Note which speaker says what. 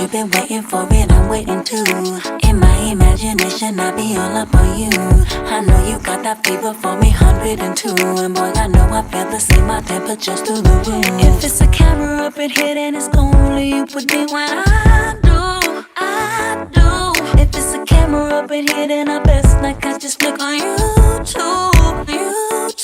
Speaker 1: you've been waiting for it, I'm waiting too. In my imagination, I be all up on you. I know you got that fever for me, 102. And boy, I know I feel the same, my temperature's through the roof. If it's a camera up in here, then it's only you put me when I do. If it's a camera up in here, then I best not catch just flick on you.